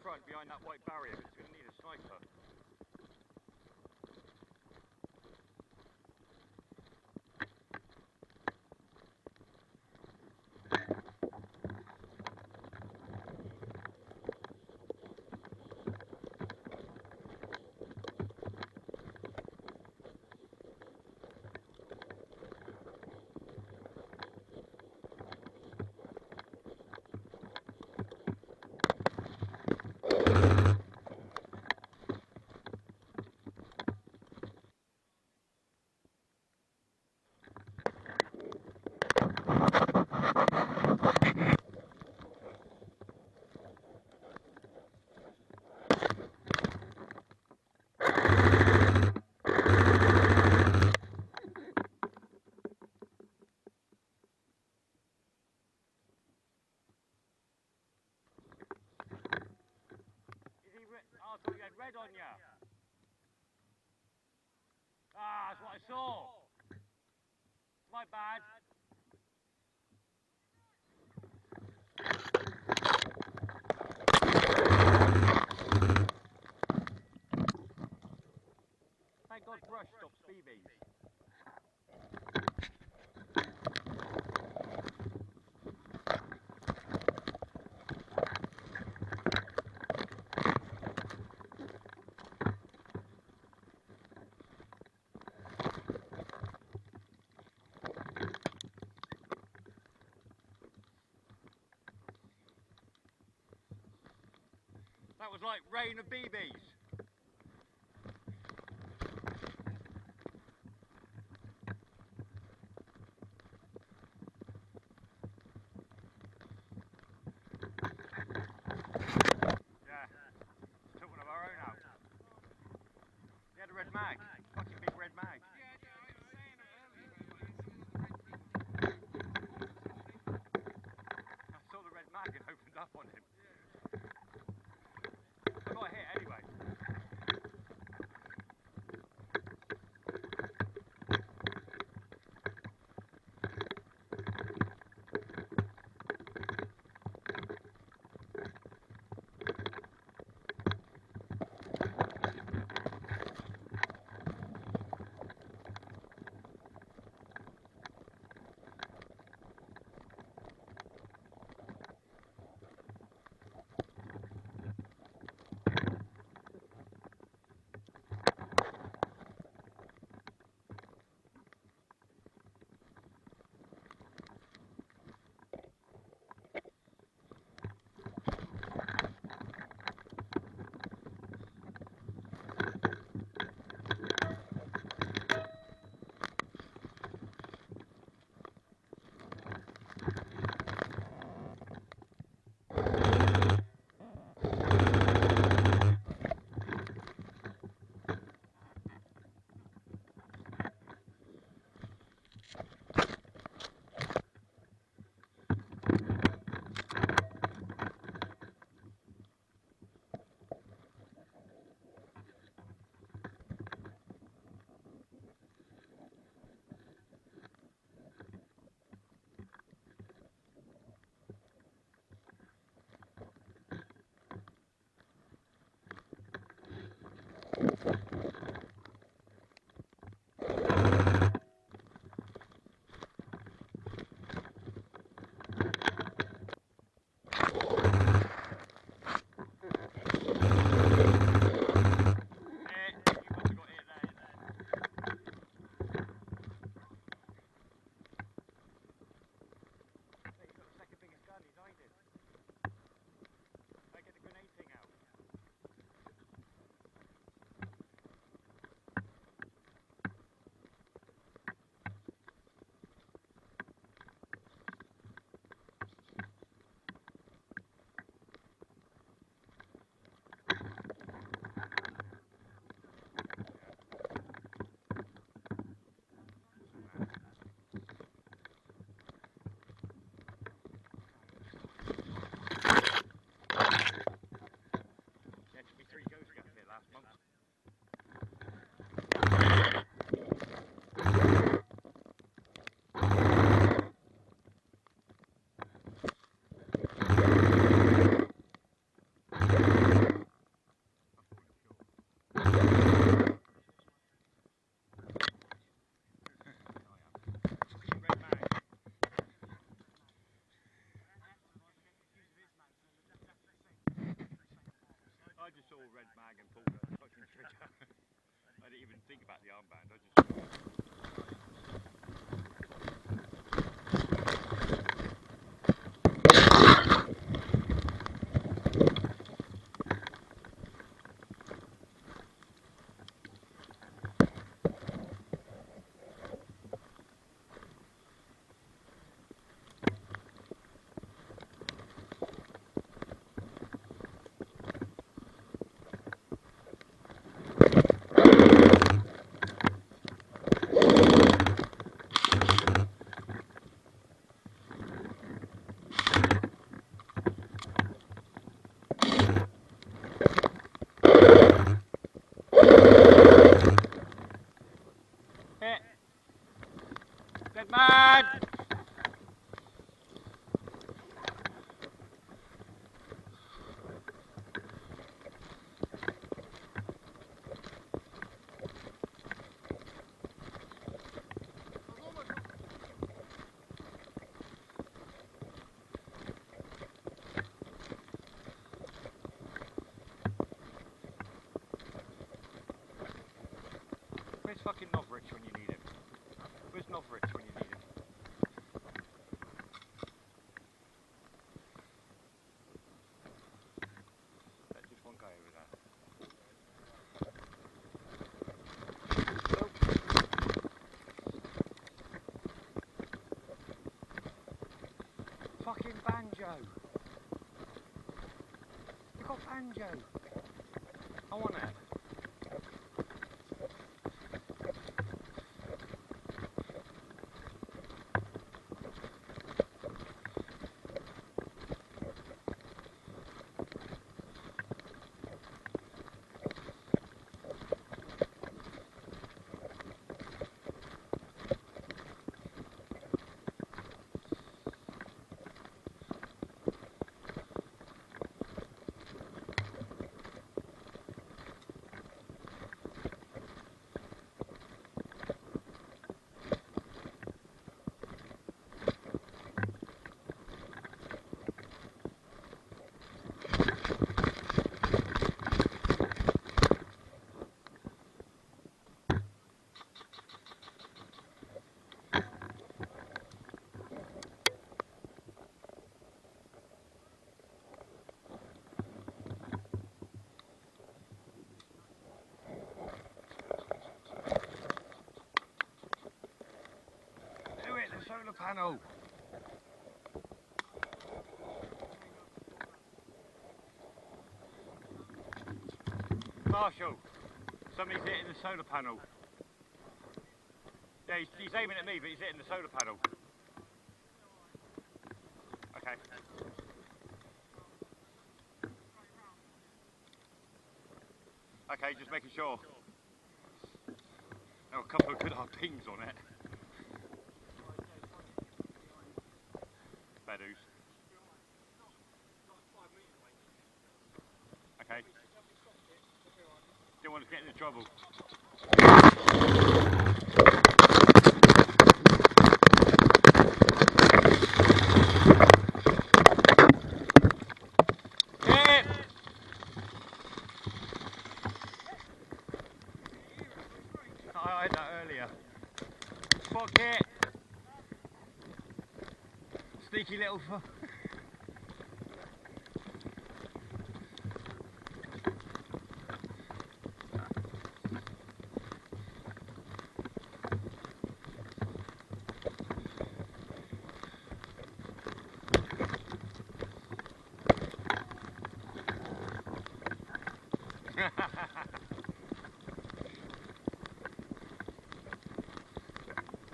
front behind that white barrier, because it's going to need a sniper. Oh, I thought you had red on you. Ah, that's what I saw. My bad. Thank God brush stops BBs. That was like rain of BBs. Yeah, took one of our own out. He had a red mag, fucking big red mag. I saw the red mag and opened up on him. I got hit anyway. think about the armband. I just. Dead man! Where's fucking Novrich when you need him? Where's Novrich when you need him? That's just one guy over there. Oh. Fucking banjo! You got banjo! I want it. Solar panel. Marshall, somebody's hitting the solar panel. Yeah, he's aiming at me, but he's hitting the solar panel. Okay. Okay, just making sure. There are a couple of good hard pings on it. Beddoes. Okay. Didn't want to get into trouble. Hit! I had that earlier. Spot hit! Sneaky little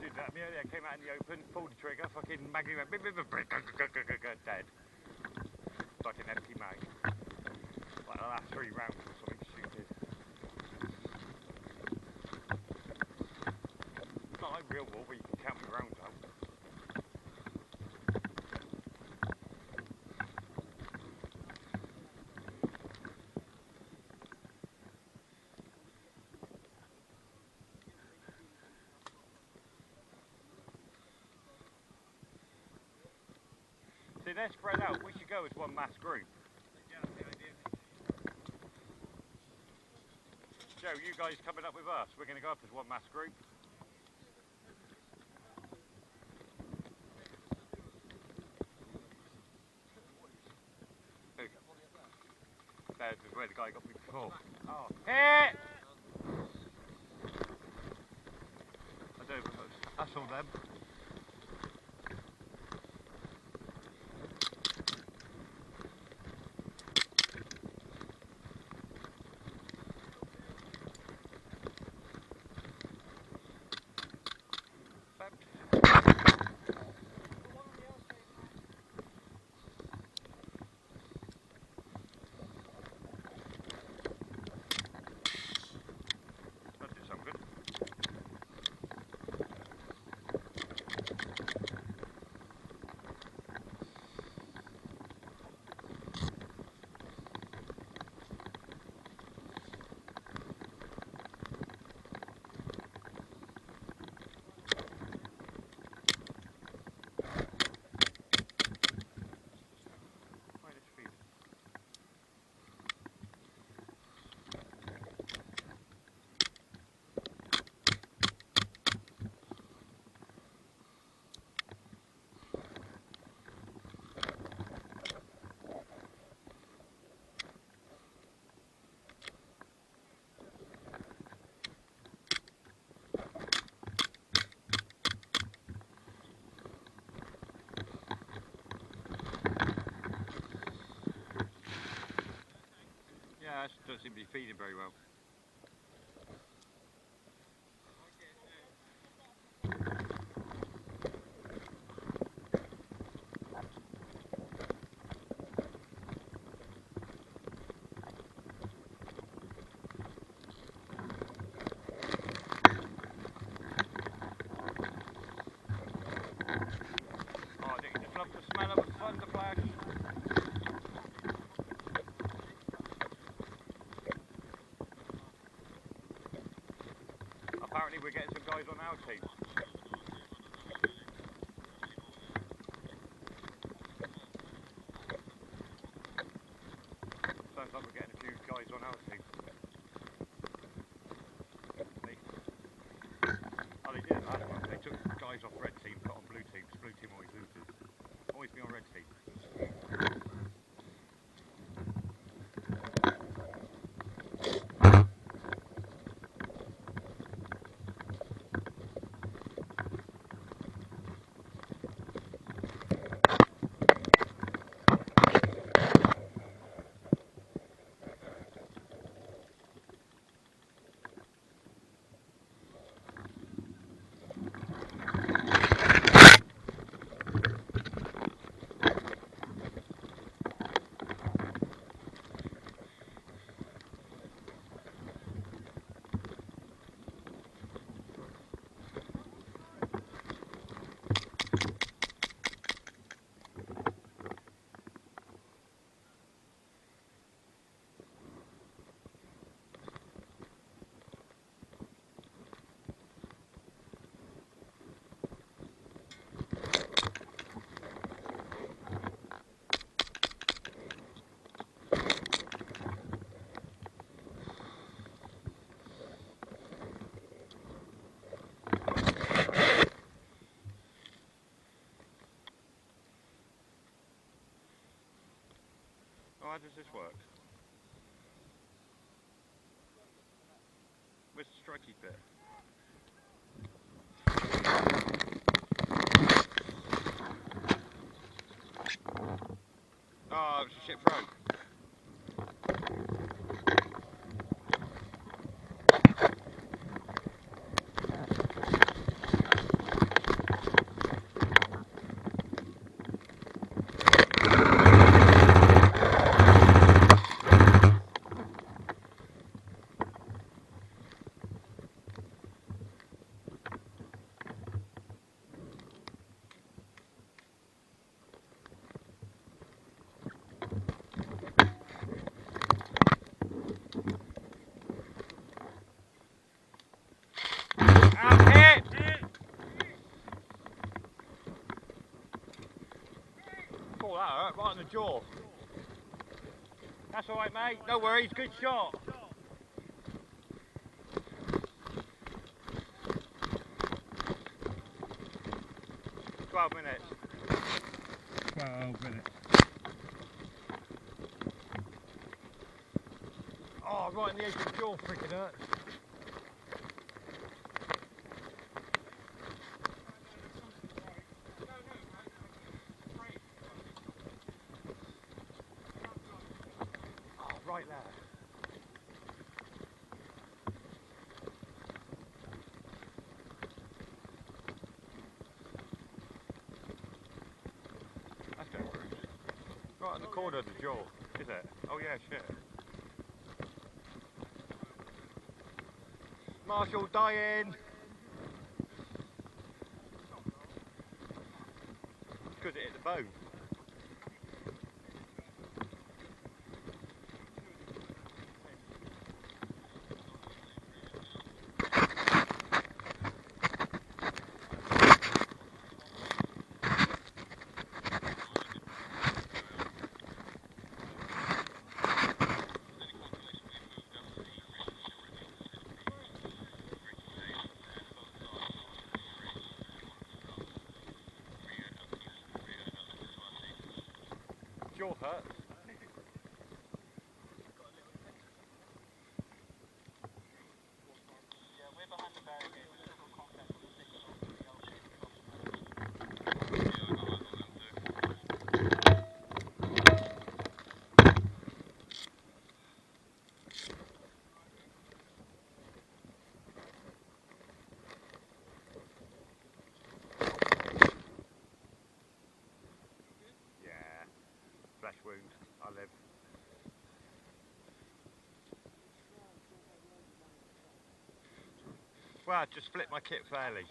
Did that me earlier, came out in the open, pulled the trigger, fucking maggie went dead. Fucking empty mag. Like the last 3 rounds or something stupid. It's not like real war where you can count your rounds out. See, they're spread out. We should go as one mass group. Joe, you guys coming up with us? We're going to go up as one mass group. There's where the guy got me before. Oh, hit! I don't know. That's all them. That did sound good. Yeah, that doesn't seem to be feeding very well. Oh, I think you just love the smell of a thunder flash. Apparently we're getting some guys on our team. Sounds like we're getting a few guys on our team. Oh, they did it last one. They took guys off red team, put on blue teams. Blue team always loses. Always be on red team. Oh, how does this work? Where's the strikey bit? Oh, it was a shit throw. Oh, that hurt right in the jaw. That's alright, mate. No worries, good shot. 12 minutes. 12 minutes. Oh, right in the edge of the jaw, freaking hurts. Oh, right there. That's no bruise. Right in the corner of the jaw, is it? Oh yeah, shit. Marshall dying! Because it hit the bone. Jaw hurts. Yeah. Flesh wound. I live. Well, I just split my kit fairly.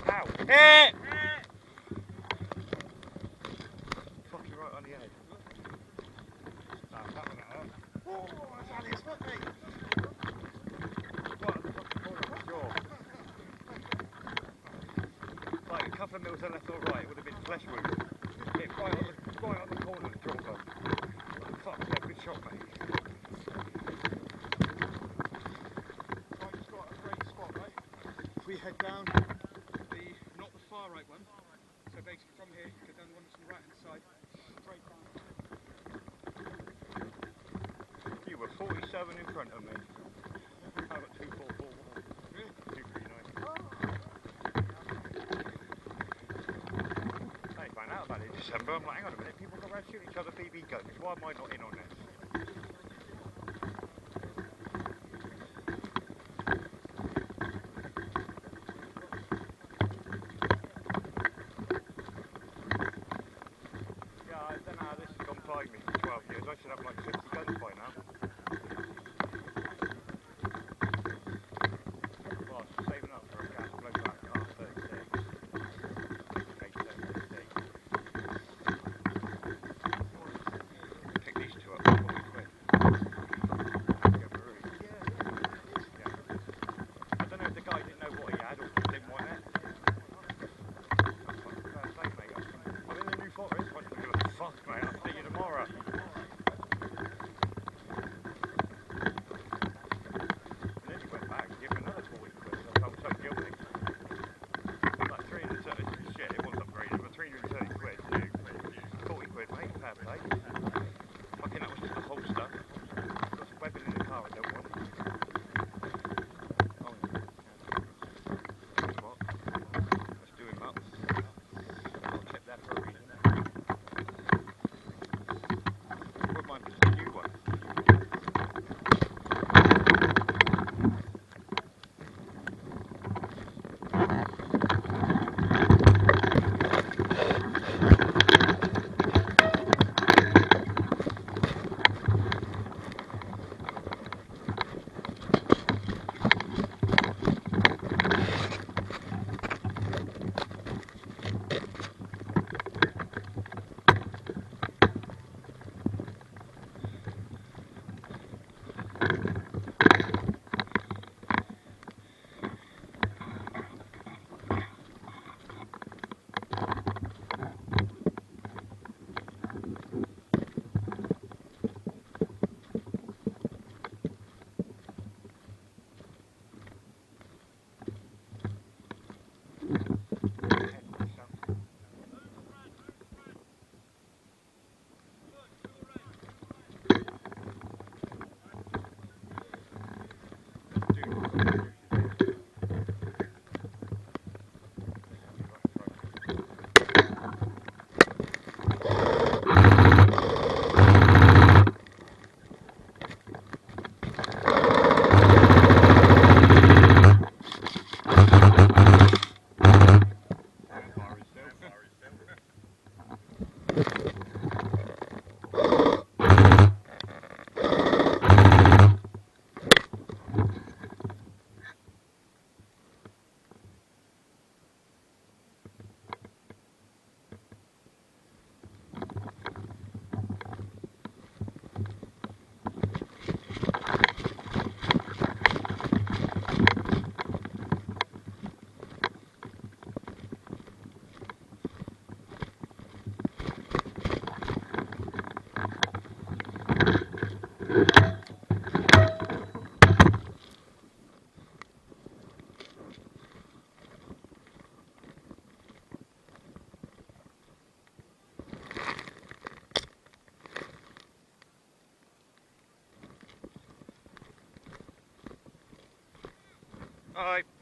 Ow! Hit! Fuck you right on the head. Damn, that one hurt. Oh, that's how this went, mate. Right on the fucking corner of the jaw. Like a couple of mils left or right, it would have been flesh wound. Hit right on the corner of the jawbone. Fuck yeah, good shot, mate. Right, just got a great spot, right? If we head down not the far right one, so basically from here, go down the one that's on the right hand side, straight down. You were 47 in front of me. I got 244. Really? 239. I found out about it in December. I'm like, hang on a minute, people go around shooting each other BB guns. Why am I not in on this? Yeah, I don't know how this has gone by me for 12 years. I should have like 50 guns by now. Well, I'm saving up for a gas blowback R.i.f.t. Pick these two up. Alright.